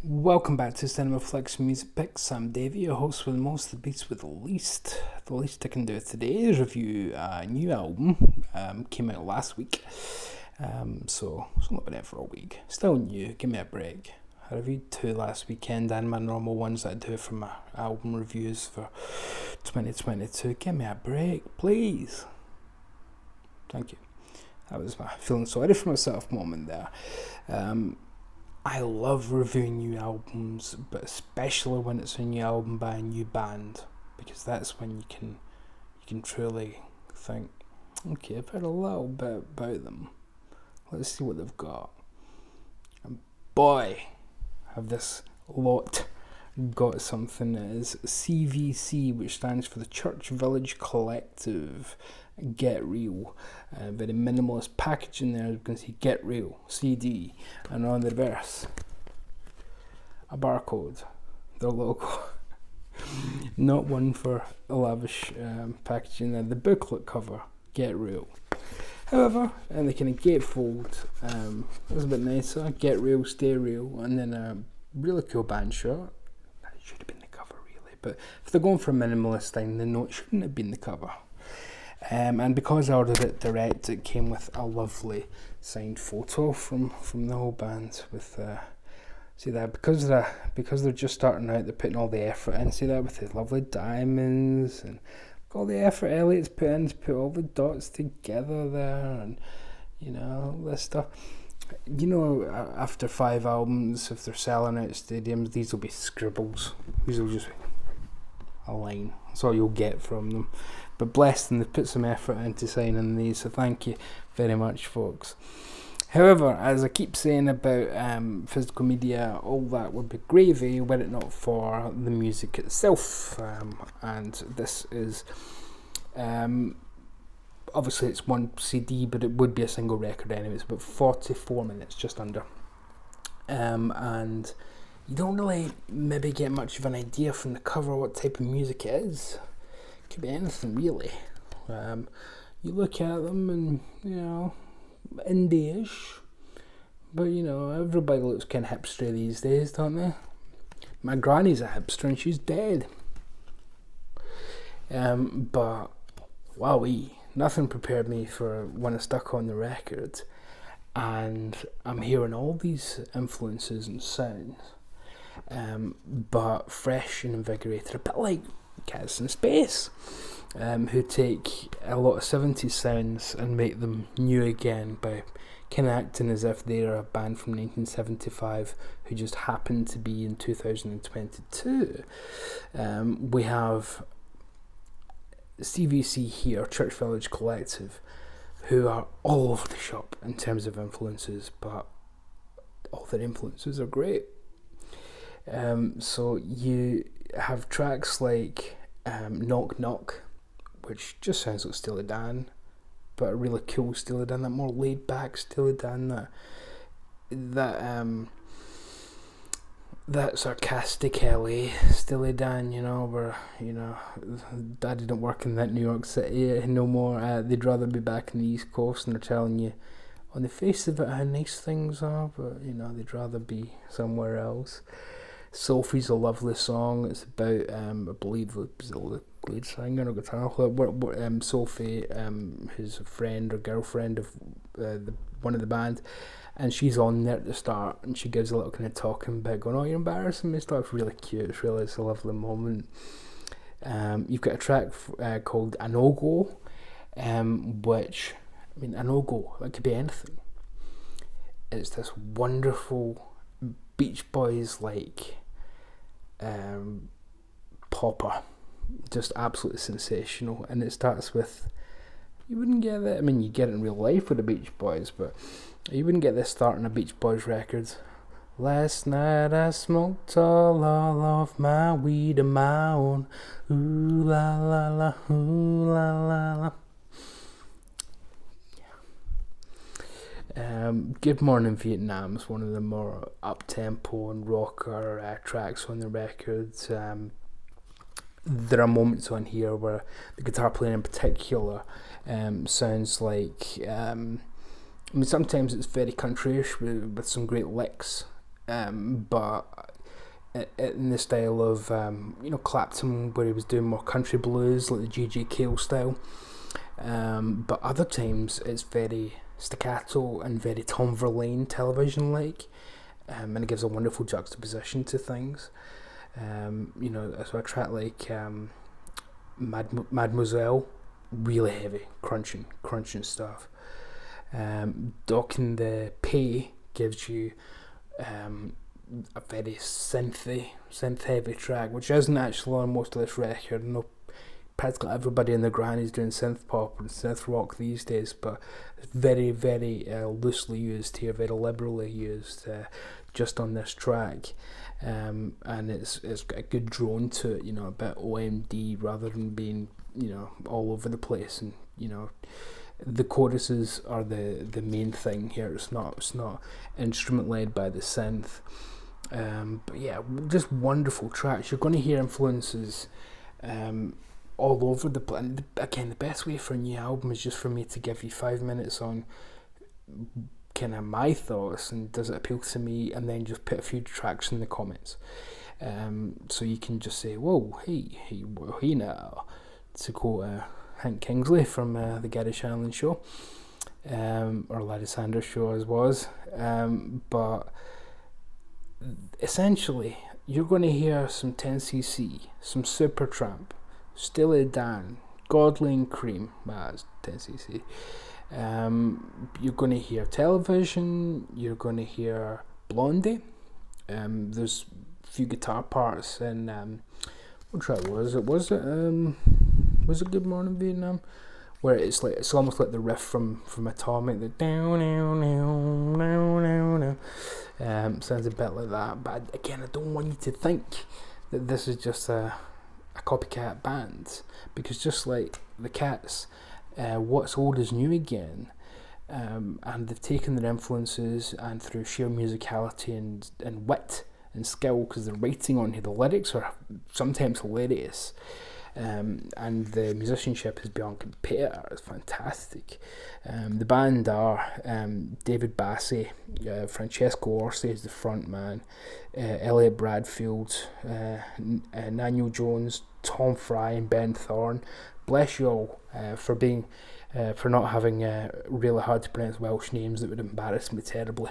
Welcome back to Cinema Flicks Music Picks. I'm Davey, your host with the most, the beats with the least. The least I can do today is review a new album. Came out last week, so it's only been out for a week. Still new, give me a break. I reviewed 2 last weekend and my normal ones that I do for my album reviews for 2022. Give me a break, please. Thank you. That was my feeling sorry for myself moment there. I love reviewing new albums, but especially when it's a new album by a new band, because that's when you can truly think, okay, I've heard a little bit about them. Let's see what they've got. And boy, have this lot got something that is CVC, which stands for the Church Village Collective. Get Real. Very minimalist packaging there. You can see Get Real CD, and on the reverse a barcode, their logo. Not one for a lavish packaging there. The booklet cover, Get Real. However, and the kind of gatefold is a bit nicer. Get Real, Stay Real, and then a really cool band shirt. That should have been the cover really, but if they're going for a minimalist thing, then no, it shouldn't have been the cover. And because I ordered it direct, it came with a lovely signed photo from the whole band. With see that because they're just starting out, they're putting all the effort in. See that with the lovely diamonds and all the effort Elliot's put in to put all the dots together there, and all this stuff. After 5 albums, if they're selling out stadiums, these will be scribbles. These will just be a line. That's all you'll get from them. But bless them, they've put some effort into signing these, so thank you very much, folks. However, as I keep saying about physical media, all that would be gravy were it not for the music itself. And this is, obviously it's one CD, but it would be a single record anyway. It's about 44 minutes, just under. And you don't really maybe get much of an idea from the cover what type of music it is. Could be anything really. You look at them and indie-ish, but everybody looks kind of hipster these days, don't they? My granny's a hipster and she's dead. But wowee, nothing prepared me for when I stuck on the record, and I'm hearing all these influences and sounds, but fresh and invigorated, a bit like Cats in Space, who take a lot of 70s sounds and make them new again by kind of acting as if they're a band from 1975 who just happened to be in 2022. We have CVC here, Church Village Collective, who are all over the shop in terms of influences, but all their influences are great. So you have tracks like Knock Knock, which just sounds like Steely Dan, but a really cool Steely Dan, that more laid back Steely Dan, that sarcastic LA Steely Dan, where Daddy don't work in that New York City no more. They'd rather be back in the East Coast, and they're telling you on the face of it how nice things are, but they'd rather be somewhere else. Sophie's a lovely song. It's about I believe it was the lead singer or guitar player, Sophie, who's a friend or girlfriend of one of the band, and she's on there at the start, and she gives a little kind of talking bit, going, "Oh, you're embarrassing me." Stuff. It's really cute. It's a lovely moment. You've got a track called Anogo, which Anogo, that could be anything. It's this wonderful Beach Boys like popper, just absolutely sensational, and it starts with, you wouldn't get that, you get it in real life with the Beach Boys, but you wouldn't get this start on a Beach Boys record. Last night I smoked all of my weed on my own, ooh la la la, ooh la la la. Good Morning Vietnam is one of the more up-tempo and rocker tracks on the records. There are moments on here where the guitar playing in particular sounds like sometimes it's very countryish with some great licks, but in the style of Clapton, where he was doing more country blues, like the J.J. Cale style. But other times it's very staccato and very Tom Verlaine television-like, and it gives a wonderful juxtaposition to things. So a track like Mademoiselle, really heavy, crunching stuff. Docking the Pay gives you a very synth heavy track, which isn't actually on most of this record. No, practically everybody in the granny's doing synth pop and synth rock these days, but it's very, very loosely used here, very liberally used just on this track. And it's got a good drone to it, a bit OMD rather than being, all over the place. And the choruses are the main thing here. It's not instrument led by the synth. But yeah, just wonderful tracks. You're going to hear influences all over the place. And again, the best way for a new album is just for me to give you 5 minutes on kind of my thoughts and does it appeal to me, and then just put a few tracks in the comments, so you can just say, whoa, hey now, to quote Hank Kingsley from the Gary Shanlin show, or Larry Sanders show as was, but essentially you're going to hear some 10cc, some Supertramp, Steely Dan, Godley and Cream, that's 10cc. You're going to hear Television, you're going to hear Blondie, there's a few guitar parts in what track was it Good Morning Vietnam, where it's almost like the riff from Atomic, the down sounds a bit like that. But again, I don't want you to think that this is just a copycat band, because just like the Cats, what's old is new again, and they've taken their influences, and through sheer musicality and wit and skill, because the writing on here, the lyrics are sometimes hilarious, and the musicianship is beyond compare. It's fantastic. The band are David Bassi, Francesco Orsi is the front man, Elliot Bradfield, Daniel Jones, Tom Fry and Ben Thorne. Bless you all for not having really hard to pronounce Welsh names that would embarrass me terribly.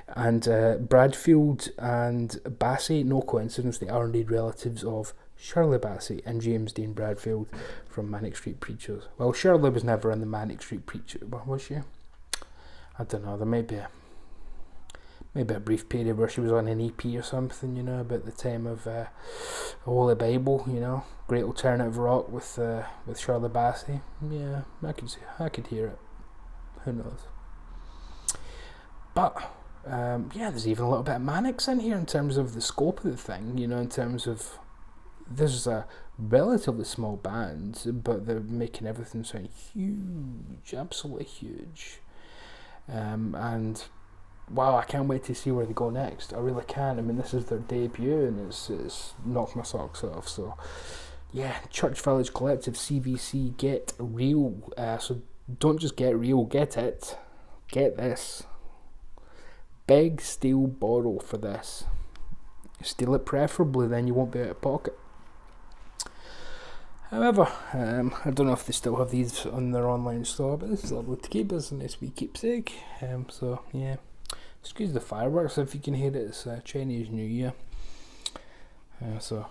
And Bradfield and Bassey, no coincidence, they are indeed relatives of Shirley Bassey and James Dean Bradfield from Manic Street Preachers. Well, Shirley was never in the Manic Street Preachers, was she? I don't know, there may be a brief period where she was on an EP or something, about the time of Holy Bible, great alternative rock with Shirley Bassey. Yeah, I could hear it. Who knows? But there's even a little bit of Manics in here in terms of the scope of the thing, in terms of this is a relatively small band, but they're making everything sound huge, absolutely huge. And wow, I can't wait to see where they go next. I really can. I mean, this is their debut, and it's knocked my socks off. So yeah, Church Village Collective, CVC, get real. So don't just get real, get it. Get this. Beg, steal, borrow for this. Steal it preferably, then you won't be out of pocket. However, I don't know if they still have these on their online store, but this is lovely to keep. It's a nice wee keepsake. So yeah, excuse the fireworks if you can hear it. It's Chinese New Year. So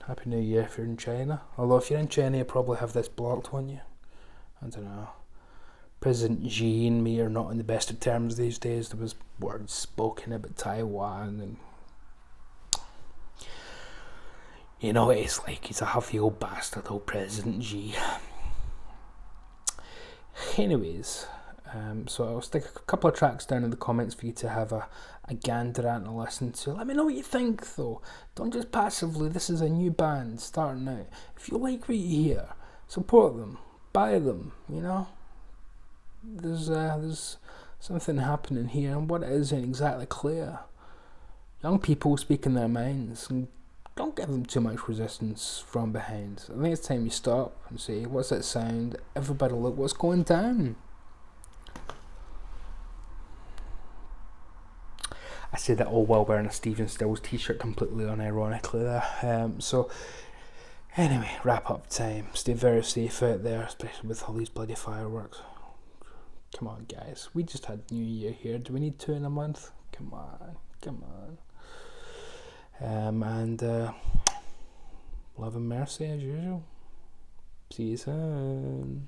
Happy New Year if you're in China. Although if you're in China, you probably have this blocked, won't you? I don't know. President Xi and me are not on the best of terms these days. There was words spoken about Taiwan, and it's like he's a huffy old bastard, old President Xi. Anyways, so I'll stick a couple of tracks down in the comments for you to have a gander at and listen to. Let me know what you think, though. Don't just passively. This is a new band starting out. If you like what you hear, support them, buy them. There's something happening here, and what it is ain't exactly clear. Young people speaking their minds, and don't give them too much resistance from behind. I think it's time you stop and say, what's that sound? Everybody look what's going down. I said that all while wearing a Stephen Stills t-shirt completely unironically there. So anyway, wrap up time. Stay very safe out there, especially with all these bloody fireworks. Come on, guys. We just had New Year here. Do we need 2 in a month? Come on. And love and mercy as usual. See you soon.